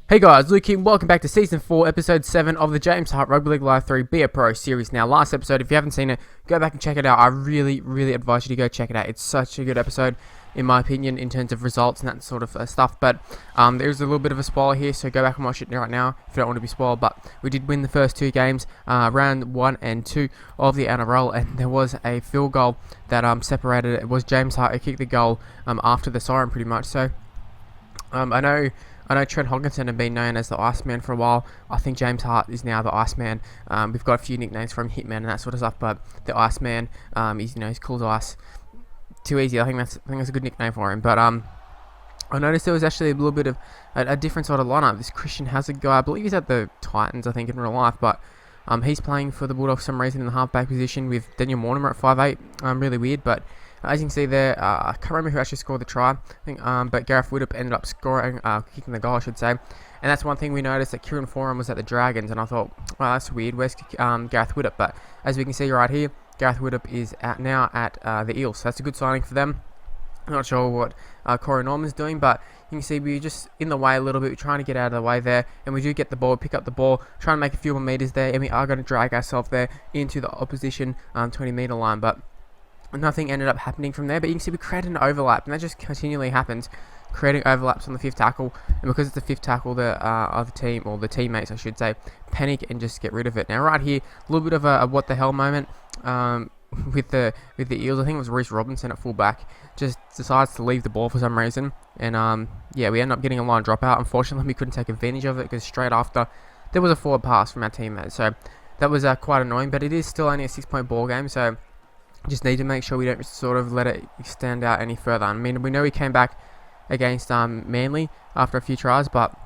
Hey guys, Luke here, welcome back to Season 4, Episode 7 of the James Hart Rugby League Live 3 Be a Pro series. Now, last episode, if you haven't seen it, go back and check it out. I really advise you to go check it out. It's such a good episode, in my opinion, in terms of results and that sort of stuff. But there's a little bit of a spoiler here, so go back and watch it right now if you don't want to be spoiled. But we did win the first two games, round 1 and 2 of the NRL, and there was a field goal that separated it. It was James Hart who kicked the goal after the siren, pretty much. So I know Trent Hogginson had been known as the Iceman for a while. I think James Hart is now the Iceman. We've got a few nicknames from Hitman and that sort of stuff, but the Iceman, he's cool as ice. Too easy. I think that's a good nickname for him. But I noticed there was actually a little bit of a different sort of lineup. This Christian Hazard guy, I believe he's at the Titans, I think, in real life, but he's playing for the Bulldogs for some reason in the halfback position with Daniel Mortimer at 5'8". Really weird, but as you can see there, I can't remember who actually scored the try, I think, but Gareth Widdop ended up scoring, kicking the goal, I should say. And that's one thing we noticed, that Kieran Foran was at the Dragons, and I thought, well, that's weird, where's Gareth Widdop? But as we can see right here, Gareth Widdop is now at the Eels, so that's a good signing for them. I'm not sure what Corey Norman's doing, but you can see we're just in the way a little bit. We're trying to get out of the way there, and we do get the ball, pick up the ball, try and make a few more metres there, and we are going to drag ourselves there into the opposition 20-metre line, but nothing ended up happening from there. But you can see we created an overlap, and that just continually happens, creating overlaps on the fifth tackle. And because it's the fifth tackle, the other team, or the teammates I should say, panic and just get rid of it. Now right here, a little bit of a what the hell moment with the Eels. I think it was Reece Robinson at fullback, just decides to leave the ball for some reason, and yeah, we end up getting a line dropout. Unfortunately, we couldn't take advantage of it because straight after there was a forward pass from our teammate, so that was quite annoying. But it is still only a 6-point ball game, so just need to make sure we don't sort of let it extend out any further. I mean, we know we came back against Manly after a few tries, but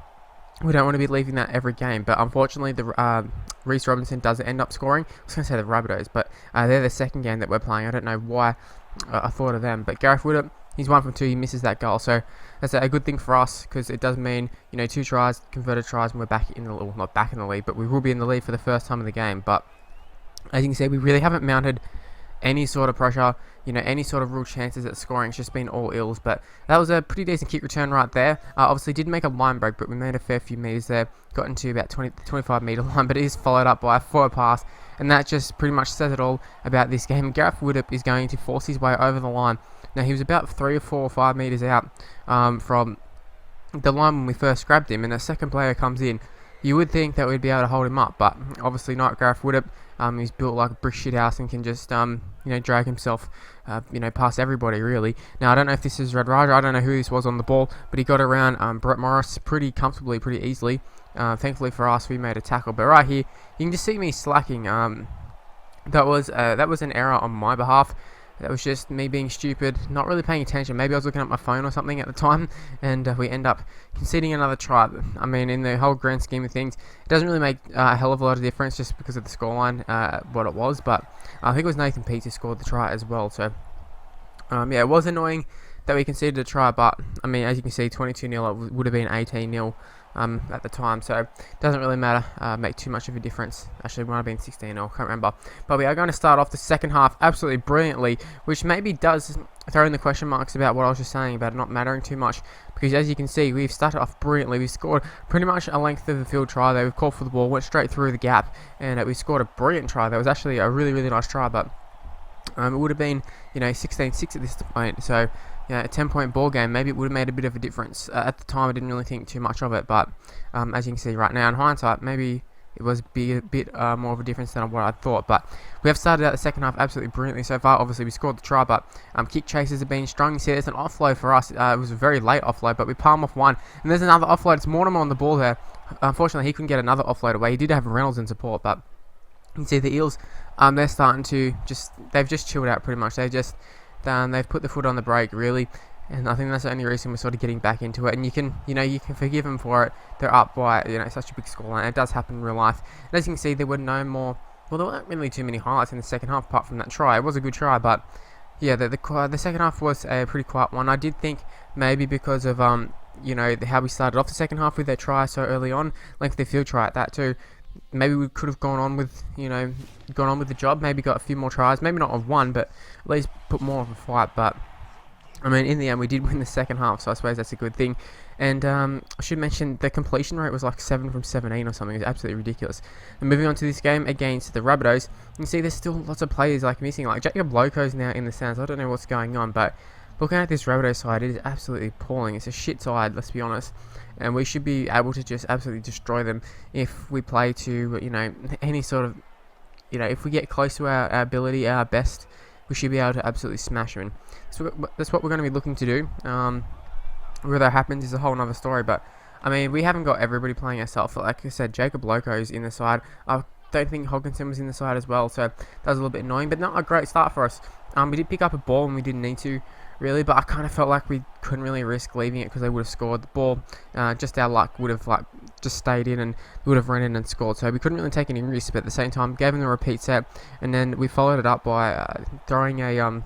we don't want to be leaving that every game. But unfortunately, the Reece Robinson does end up scoring. I was going to say the Rabbitohs, but they're the second game that we're playing. I don't know why I thought of them. But Gareth Widdop, he's 1 from 2. He misses that goal, so that's a good thing for us, because it does mean, 2 tries, converted tries, and we're back in the, well, not back in the lead, but we will be in the lead for the first time in the game. But as you can see, we really haven't mounted any sort of pressure, any sort of real chances at scoring. It's just been all Eels. But that was a pretty decent kick return right there. Obviously did make a line break, but we made a fair few metres there, got into about 25 metre line, but it is followed up by a forward pass, and that just pretty much says it all about this game. Gareth Widdop is going to force his way over the line. Now, he was about 3 or 4 or 5 metres out from the line when we first grabbed him, and a second player comes in. You would think that we'd be able to hold him up, but obviously not. Gareth Widdop, he's built like a brick shithouse and can just, drag himself, past everybody, really. Now, I don't know if this is Red Raja. I don't know who this was on the ball, but he got around Brett Morris pretty comfortably, pretty easily. Thankfully for us, we made a tackle. But right here, you can just see me slacking. That was an error on my behalf. That was just me being stupid, not really paying attention. Maybe I was looking at my phone or something at the time, and we end up conceding another try. I mean, in the whole grand scheme of things, it doesn't really make a hell of a lot of difference just because of the scoreline, what it was. But I think it was Nathan Peat who scored the try as well. So, yeah, it was annoying that we conceded a try, but, I mean, as you can see, 22-0, it would have been 18-0. At the time, so it doesn't really matter, make too much of a difference. Actually, it might have been 16-0, can't remember. But we are going to start off the second half absolutely brilliantly, which maybe does throw in the question marks about what I was just saying about it not mattering too much, because as you can see, we've started off brilliantly. We scored pretty much a length of the field try there. We've called for the ball, went straight through the gap, and we scored a brilliant try. That was actually a really nice try, but it would have been 16-6 at this point, so a 10-point ball game. Maybe it would have made a bit of a difference. At the time, I didn't really think too much of it, but as you can see right now, in hindsight, maybe it was a bit more of a difference than what I thought. But we have started out the second half absolutely brilliantly so far. Obviously, we scored the try, but kick chases have been strong. You see, there's an offload for us. It was a very late offload, but we palm off one, and there's another offload. It's Mortimer on the ball there. Unfortunately, he couldn't get another offload away. He did have Reynolds in support, but you can see the Eels, they're starting to they've just chilled out pretty much. They've put the foot on the brake, really. And I think that's the only reason we're sort of getting back into it. And you can forgive them for it. They're up by, such a big scoreline. It does happen in real life. And as you can see, there were no more, well, there weren't really too many highlights in the second half apart from that try. It was a good try, but yeah, the second half was a pretty quiet one. I did think maybe because of, how we started off the second half with their try so early on, length of the field try at that too. Maybe we could have gone on with the job. Maybe got a few more tries. Maybe not of one, but at least put more of a fight. But I mean, in the end, we did win the second half, so I suppose that's a good thing. And I should mention the completion rate was like 7 from 17 or something. It's absolutely ridiculous. And moving on to this game against the Rabbitohs, you can see there's still lots of players like missing. Like Jacob Loco's now in the stands. I don't know what's going on, but looking at this Rabbitohs side, it is absolutely appalling. It's a shit side, let's be honest. And we should be able to just absolutely destroy them if we play to, any sort of, if we get close to our ability, our best, we should be able to absolutely smash them. So that's what we're going to be looking to do. Whether that happens is a whole other story, but I mean, we haven't got everybody playing ourselves. Like I said, Jacob Loco's in the side. I don't think Hogginson was in the side as well, so that was a little bit annoying, but not a great start for us. We did pick up a ball when we didn't need to, really, but I kind of felt like we couldn't really risk leaving it because they would have scored the ball. Just our luck would have just stayed in and would have run in and scored, so we couldn't really take any risks, but at the same time gave them a repeat set, and then we followed it up by throwing a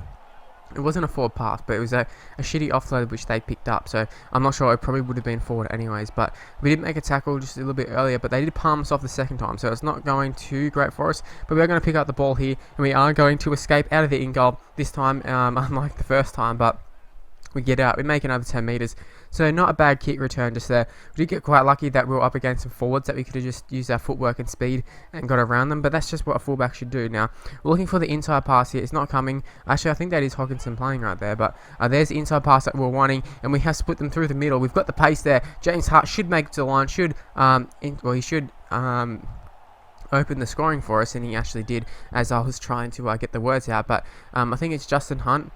it wasn't a forward pass, but it was a shitty offload which they picked up, so I'm not sure. It probably would have been forward anyways, but we did make a tackle just a little bit earlier, but they did palm us off the second time, so it's not going too great for us. But we're going to pick up the ball here, and we are going to escape out of the in-goal this time, unlike the first time, but we get out, we make another 10 metres, so not a bad kick return just there. We did get quite lucky that we were up against some forwards that we could have just used our footwork and speed and got around them, but that's just what a fullback should do. Now, we're looking for the inside pass here. It's not coming. Actually, I think that is Hogginson playing right there, but there's the inside pass that we're wanting, and we have split them through the middle. We've got the pace there. James Hart should make it to the line, he should open the scoring for us, and he actually did as I was trying to get the words out, but I think it's Justin Hunt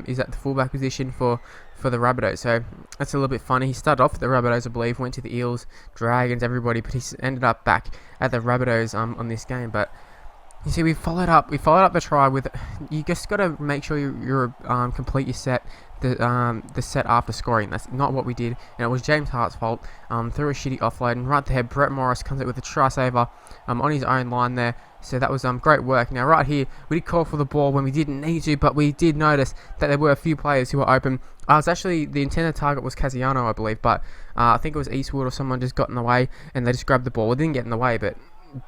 is at the fullback position for the Rabbitohs, so that's a little bit funny. He started off with the Rabbitohs, I believe, went to the Eels, Dragons, everybody, but he's ended up back at the Rabbitohs on this game. But you see, we followed up the try with. You just got to make sure you're complete your set. The set after scoring. That's not what we did, and it was James Hart's fault. Through a shitty offload, and right there, Brett Morris comes out with a try saver on his own line there. So that was great work. Now right here, we did call for the ball when we didn't need to, but we did notice that there were a few players who were open. The intended target was Casiano, I believe, but I think it was Eastwood or someone just got in the way, and they just grabbed the ball. Well, they didn't get in the way, but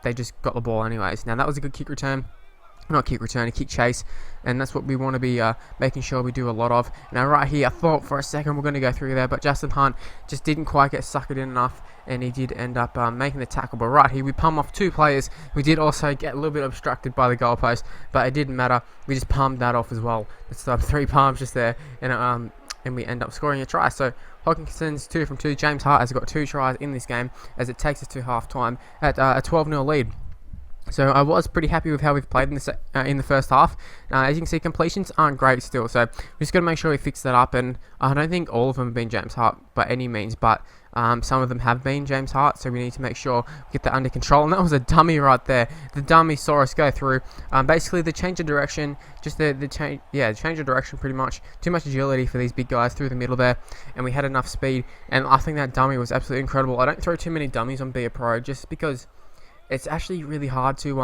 they just got the ball anyways. Now that was a good kick return. Not kick return, a kick chase, and that's what we want to be making sure we do a lot of. Now right here, I thought for a second we're going to go through there, but Justin Hunt just didn't quite get suckered in enough, and he did end up making the tackle. But right here, we palm off two players. We did also get a little bit obstructed by the goalpost, but it didn't matter. We just palmed that off as well. It's 3 palms just there, and we end up scoring a try. So Hawkinson's 2 from 2. James Hart has got 2 tries in this game as it takes us to half time at a 12-0 lead. So I was pretty happy with how we've played in the first half. As you can see, completions aren't great still, so we just got to make sure we fix that up. And I don't think all of them have been James Hart by any means, but some of them have been James Hart, so we need to make sure we get that under control. And that was a dummy right there. The dummy saw us go through. Basically, the change of direction, just the change of direction pretty much. Too much agility for these big guys through the middle there, and we had enough speed. And I think that dummy was absolutely incredible. I don't throw too many dummies on Be a Pro just because it's actually really hard to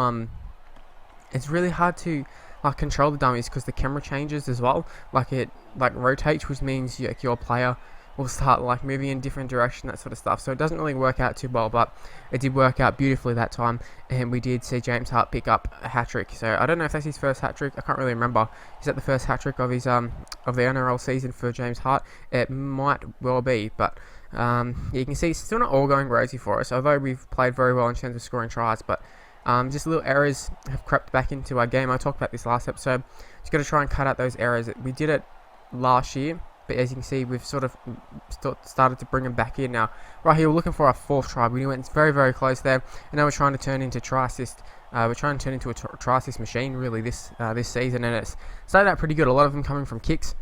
control the dummies because the camera changes as well. It rotates, which means your player will start moving in different direction, that sort of stuff. So it doesn't really work out too well, but it did work out beautifully that time, and we did see James Hart pick up a hat-trick. So I don't know if that's his first hat-trick. I can't really remember. Is that the first hat-trick of his of the NRL season for James Hart? It might well be, but you can see it's still not all going rosy for us, although we've played very well in terms of scoring tries, but just little errors have crept back into our game. I talked about this last episode. Just got to try and cut out those errors. We did it last year, but as you can see, we've sort of started to bring them back in now. Right here, we're looking for our 4th try. We went very, very close there, and now we're trying to turn into try assist. We're trying to turn into a try assist machine, really, this season, and it's started out pretty good. A lot of them coming from kicks.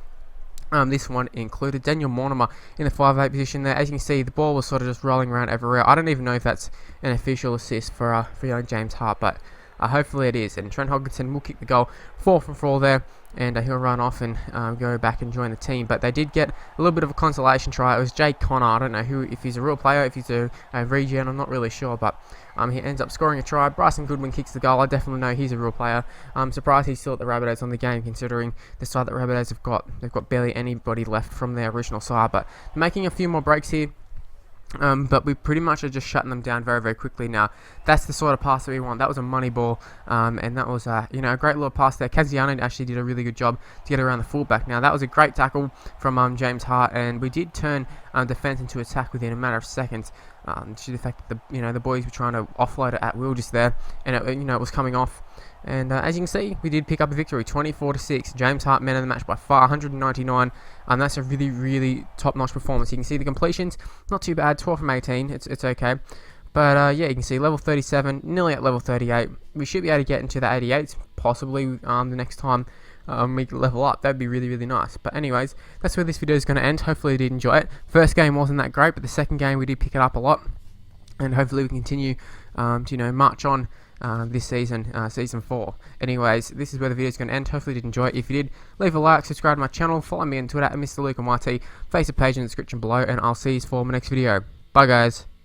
This one included Daniel Mortimer in the 5'8" position there. As you can see, the ball was sort of just rolling around everywhere. I don't even know if that's an official assist for young James Hart, but hopefully it is. And Trent Hogginson will kick the goal, 4 from 4 there, and he'll run off and go back and join the team. But they did get a little bit of a consolation try. It was Jake Connor. I don't know if he's a real player, if he's a regen, I'm not really sure, but he ends up scoring a try. Bryson Goodwin kicks the goal. I definitely know he's a real player. I'm surprised he's still at the Rabbitohs on the game, considering the side that Rabbitohs they've got barely anybody left from their original side. But making a few more breaks here. But we pretty much are just shutting them down very, very quickly now. That's the sort of pass that we want. That was a money ball, and that was a great little pass there. Kaziano actually did a really good job to get around the fullback. Now that was a great tackle from James Hart, and we did turn defence into attack within a matter of seconds. Due to the fact that the boys were trying to offload it at will just there, and it was coming off. And as you can see, we did pick up a victory, 24-6. James Hart, man of the match by far, 199. And that's a really, really top-notch performance. You can see the completions, not too bad, 12 from 18. It's okay. But yeah, you can see level 37, nearly at level 38. We should be able to get into the 88s, possibly the next time we level up. That'd be really, really nice. But anyways, that's where this video is going to end. Hopefully you did enjoy it. First game wasn't that great, but the second game we did pick it up a lot. And hopefully we continue to march on this season, season 4. Anyways, this is where the video is going to end. Hopefully you did enjoy it. If you did, leave a like, subscribe to my channel, follow me on Twitter at Mr. Luke and YT, Facebook page in the description below, and I'll see you for my next video. Bye guys.